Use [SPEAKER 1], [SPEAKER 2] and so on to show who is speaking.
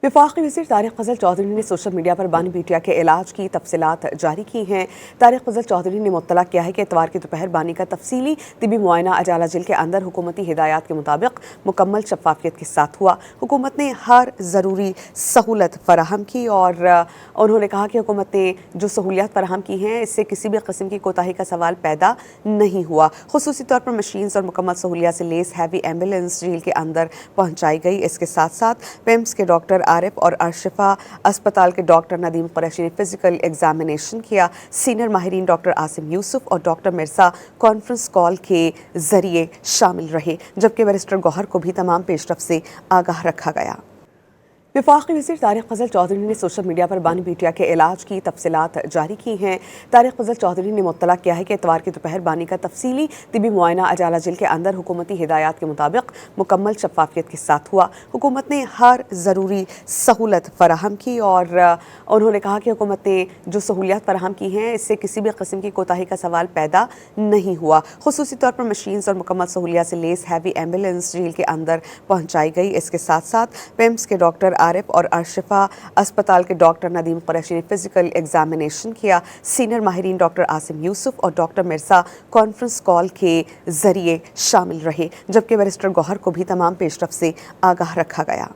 [SPEAKER 1] वफाकी वज़ीर तारिक फजल चौधरी ने सोशल मीडिया पर बानी बिटिया के इलाज की तफसीलात जारी की हैं। तारिक फजल चौधरी ने मुत्तला किया है कि इतवार की दोपहर बानी का तफसीली तिबी मुआयना अजाला जेल के अंदर हुकूमती हिदायत के मुताबिक मुकम्मल शफाफियत के साथ हुआ। हुकूमत ने हर ज़रूरी सहूलत फराहम की और उन्होंने कहा कि हुकूमत ने जो सहूलियात फराहम की हैं इससे किसी भी किस्म की कोताही का सवाल पैदा नहीं हुआ। खुसूसी तौर पर मशीन्स और मुकम्मल सहूलियात से लेस हैवी एम्बुलेंस जेल के अंदर पहुँचाई गई। इसके साथ साथ पेम्स के डॉक्टर आरिफ और अशफा अस्पताल के डॉक्टर नदीम कुरैशी ने फिजिकल एग्जामिनेशन किया। सीनियर माहिरीन डॉक्टर आसिम यूसुफ और डॉक्टर मिर्जा कॉन्फ्रेंस कॉल के जरिए शामिल रहे, जबकि बैरिस्टर गौहर को भी तमाम पेशरफ से आगाह रखा गया। वफाकी वज़ीर तारिक फजल चौधरी ने सोशल मीडिया पर बानी बिटिया के इलाज की तफसीलात जारी की हैं। तारिक फजल चौधरी ने मुत्तला किया है कि इतवार की दोपहर बानी का तफसीली तिबी मुआयना अजाला जेल के अंदर हुकूमती हिदायत के मुताबिक मुकम्मल शफाफियत के साथ हुआ। हुकूमत ने हर ज़रूरी सहूलत फराहम की और उन्होंने कहा कि हुकूमत ने जो सहूलियात फराहम की हैं इससे किसी भी किस्म की कोताही का सवाल पैदा नहीं हुआ। खुसूसी तौर पर मशीन्स और मुकम्मल सहूलियात से लेस हैवी एम्बुलेंस जेल के अंदर पहुँचाई गई। इसके साथ साथ पेम्स के डॉक्टर आरिफ और अशफा अस्पताल के डॉक्टर नदीम कुरैशी ने फिजिकल एग्जामिनेशन किया। सीनियर माहिरीन डॉक्टर आसिम यूसुफ और डॉक्टर मिर्जा कॉन्फ्रेंस कॉल के जरिए शामिल रहे, जबकि बैरिस्टर गौहर को भी तमाम पेशरफ से आगाह रखा गया।